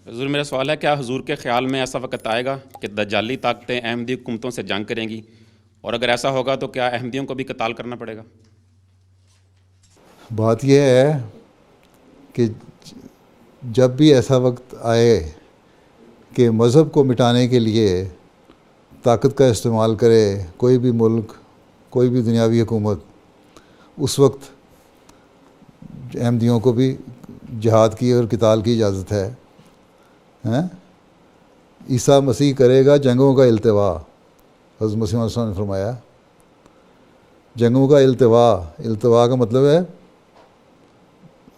حضور میرا سوال ہے، کیا حضور کے خیال میں ایسا وقت آئے گا کہ دجالی طاقتیں احمدی حکومتوں سے جنگ کریں گی، اور اگر ایسا ہوگا تو کیا احمدیوں کو بھی قتال کرنا پڑے گا؟ بات یہ ہے کہ جب بھی ایسا وقت آئے کہ مذہب کو مٹانے کے لیے طاقت کا استعمال کرے کوئی بھی ملک، کوئی بھی دنیاوی حکومت، اس وقت احمدیوں کو بھی جہاد کی اور قتال کی اجازت ہے۔ ہیں؟ عیسیٰ مسیح کرے گا جنگوں کا التوا، حضرت مسیح علیہ السلام نے فرمایا۔ جنگوں کا التوا کا مطلب ہے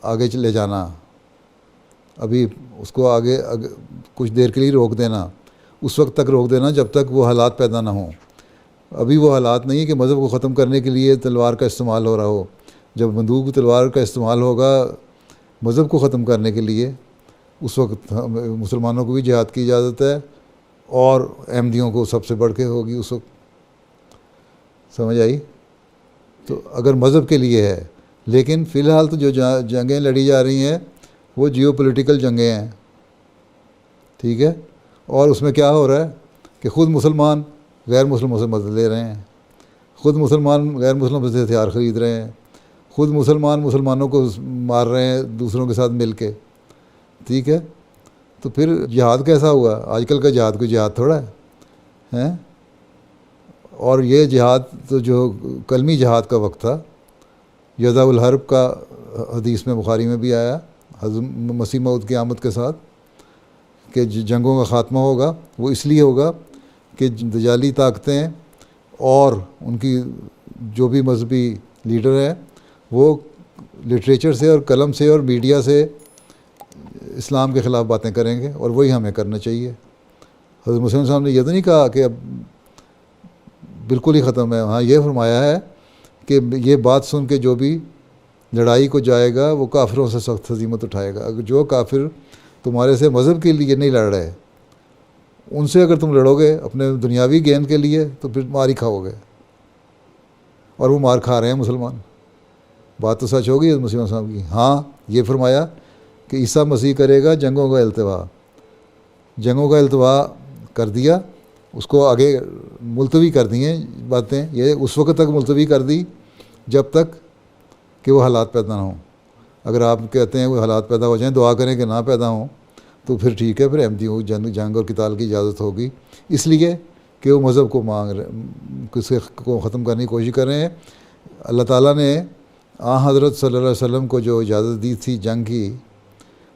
آگے چلے جانا، ابھی اس کو آگے کچھ دیر کے لیے روک دینا، اس وقت تک روک دینا جب تک وہ حالات پیدا نہ ہوں۔ ابھی وہ حالات نہیں کہ مذہب کو ختم کرنے کے لیے تلوار کا استعمال ہو رہا ہو۔ جب بندوق تلوار کا استعمال ہوگا مذہب کو ختم کرنے کے لیے، اس وقت مسلمانوں کو بھی جہاد کی اجازت ہے، اور احمدیوں کو سب سے بڑھ کے ہوگی اس وقت۔ سمجھ آئی؟ تو اگر مذہب کے لیے ہے، لیکن فی الحال تو جو جنگیں لڑی جا رہی ہیں وہ جیو پولیٹیکل جنگیں ہیں، ٹھیک ہے؟ اور اس میں کیا ہو رہا ہے کہ خود مسلمان غیر مسلموں سے مدد لے رہے ہیں، خود مسلمان غیر مسلموں سے ہتھیار خرید رہے ہیں، خود مسلمان مسلمانوں کو مار رہے ہیں دوسروں کے ساتھ مل کے، ٹھیک ہے؟ تو پھر جہاد کیسا ہوا؟ آج کل کا جہاد کوئی جہاد تھوڑا ہے۔ اور یہ جہاد تو جو کلمی جہاد کا وقت تھا، یضع الحرب کا حدیث میں بخاری میں بھی آیا، حضرت مسیح موعود کی آمد کے ساتھ، کہ جنگوں کا خاتمہ ہوگا وہ اس لیے ہوگا کہ دجالی طاقتیں اور ان کی جو بھی مذہبی لیڈر ہیں وہ لٹریچر سے اور قلم سے اور میڈیا سے اسلام کے خلاف باتیں کریں گے، اور وہی ہمیں کرنا چاہیے۔ حضرت مسلم صاحب نے یہ تو نہیں کہا کہ اب بالکل ہی ختم ہے، ہاں یہ فرمایا ہے کہ یہ بات سن کے جو بھی لڑائی کو جائے گا وہ کافروں سے سخت ہزیمت اٹھائے گا۔ اگر جو کافر تمہارے سے مذہب کے لیے نہیں لڑ رہے، ان سے اگر تم لڑو گے اپنے دنیاوی گین کے لیے تو پھر مار ہی کھاؤ گے، اور وہ مار کھا رہے ہیں مسلمان۔ بات تو سچ ہوگی مسلم صاحب کی۔ ہاں یہ فرمایا کہ عیسیٰ مسیح کرے گا جنگوں کا التوا، جنگوں کا التوا کر دیا، اس کو آگے ملتوی کر دی ہیں باتیں، یہ اس وقت تک ملتوی کر دی جب تک کہ وہ حالات پیدا نہ ہوں۔ اگر آپ کہتے ہیں وہ حالات پیدا ہو جائیں، دعا کریں کہ نہ پیدا ہوں، تو پھر ٹھیک ہے، پھر احمدیوں کو جنگ اور قتال کی اجازت ہوگی، اس لیے کہ وہ مذہب کو مانگ رہے، کسی کو ختم کرنے کی کوشش کر رہے ہیں۔ اللہ تعالیٰ نے حضرت صلی اللہ علیہ وسلم کو جو اجازت دی تھی جنگ کی،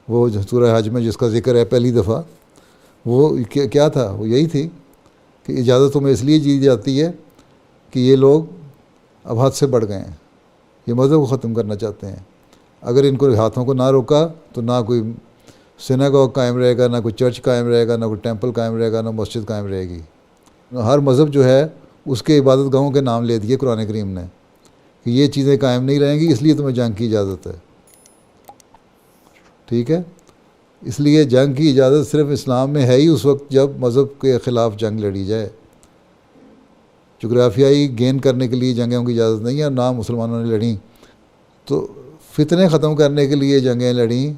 وہ سورہ حج میں جس کا ذکر ہے پہلی دفعہ، وہ کیا تھا؟ وہ یہی تھی کہ اجازت تمہیں اس لیے دی جاتی ہے کہ یہ لوگ اب حد سے بڑھ گئے ہیں، یہ مذہب کو ختم کرنا چاہتے ہیں۔ اگر ان کو ہاتھوں کو نہ روکا تو نہ کوئی سیناگوگ قائم رہے گا، نہ کوئی چرچ قائم رہے گا، نہ کوئی ٹیمپل قائم رہے گا، نہ مسجد قائم رہے گی۔ ہر مذہب جو ہے اس کے عبادت گاہوں کے نام لے دیے قرآن کریم نے کہ یہ چیزیں قائم نہیں رہیں گی، اس لیے تمہیں جنگ کی اجازت ہے، ٹھیک ہے؟ اس لیے جنگ کی اجازت صرف اسلام میں ہے ہی اس وقت جب مذہب کے خلاف جنگ لڑی جائے۔ جغرافیائی گین کرنے کے لیے جنگوں کی اجازت نہیں ہے، اور نہ مسلمانوں نے لڑیں۔ تو فتنے ختم کرنے کے لیے جنگیں لڑیں،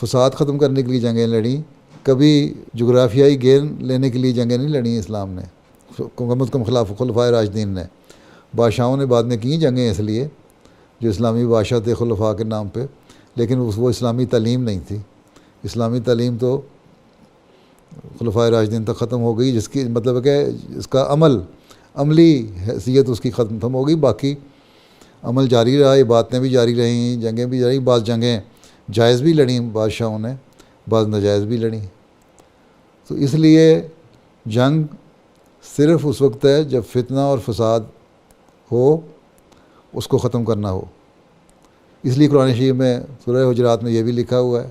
فساد ختم کرنے کے لیے جنگیں لڑیں، کبھی جغرافیائی گین لینے کے لیے جنگیں نہیں لڑیں اسلام نے، کم از کم خلاف خلفائے راشدین نے۔ بادشاہوں نے بعد میں کی جنگیں اس لیے جو اسلامی بادشاہ تھے خلفاء کے نام پہ، لیکن وہ اسلامی تعلیم نہیں تھی۔ اسلامی تعلیم تو خلفائے راشدین تک ختم ہو گئی، جس کی مطلب ہے کہ اس کا عملی حیثیت اس کی ختم ہو گئی، باقی عمل جاری رہا، یہ باتیں بھی جاری رہیں، جنگیں بھی جاری، بعض جنگیں جائز بھی لڑیں بادشاہوں نے، بعض ناجائز بھی لڑیں۔ تو اس لیے جنگ صرف اس وقت ہے جب فتنہ اور فساد ہو، اس کو ختم کرنا ہو۔ اس لیے قرآن شریف میں سورہ حجرات میں یہ بھی لکھا ہوا ہے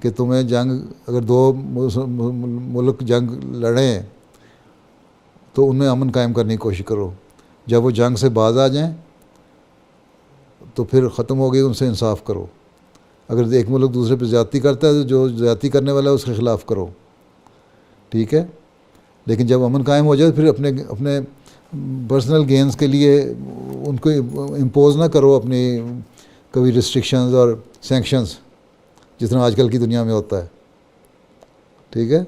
کہ تمہیں جنگ، اگر دو ملک جنگ لڑیں تو ان میں امن قائم کرنے کی کوشش کرو، جب وہ جنگ سے باز آ جائیں تو پھر ختم ہو گئی، ان سے انصاف کرو۔ اگر ایک ملک دوسرے پہ زیادتی کرتا ہے تو جو زیادتی کرنے والا ہے اس کے خلاف کرو، ٹھیک ہے؟ لیکن جب امن قائم ہو جائے پھر اپنے پرسنل گینز کے لیے ان کو امپوز نہ کرو، اپنی کبھی ریسٹرکشنز اور سینکشنز، جس طرح آج کل کی دنیا میں ہوتا ہے۔ ٹھیک ہے.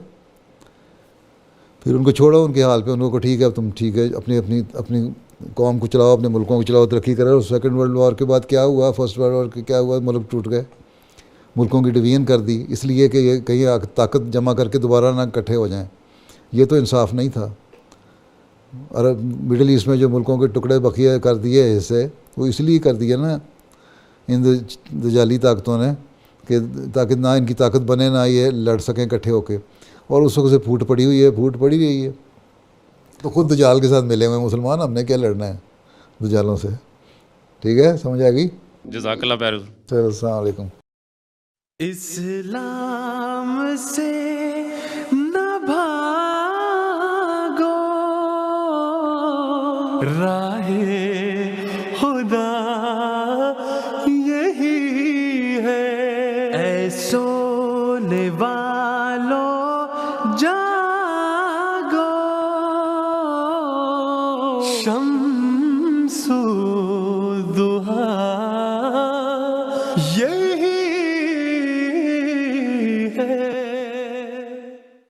پھر ان کو چھوڑو ان کے حال پہ, ان کو ٹھیک ہے اب تم ٹھیک ہے اپنی قوم کو چلاؤ, اپنے ملکوں کو چلاؤ, ترقی کرو. سیکنڈ ورلڈ وار کے بعد کیا ہوا, فرسٹ ورلڈ وار کے کیا ہوا, ملک ٹوٹ گئے, ملکوں کی ڈویژن کر دی, اس لیے کہ یہ کہیں طاقت جمع کر کے دوبارہ نہ اکٹھے ہو جائیں. یہ تو انصاف نہیں تھا. عرب مڈل ایسٹ میں جو ملکوں کے ٹکڑے بقیہ کر دیے حصے, وہ اس لیے کر دیے نا ان دجالی طاقتوں نے, کہ تاکہ نہ ان کی طاقت بنے نہ یہ لڑ سکیں اکٹھے ہو کے. اور اس وقت سے پھوٹ پڑی ہوئی ہے, پھوٹ پڑی رہی ہے. تو خود دجال کے ساتھ ملے ہوئے مسلمان, ہم نے کیا لڑنا ہے دجالوں سے. ٹھیک ہے, سمجھ آ گئی. جزاک اللہ خیر. چلو السلام علیکم. اسلام سے نہ بھاگو, راہ خدا یہی ہے. اے سونے والو جاگو, شمس الضحیٰ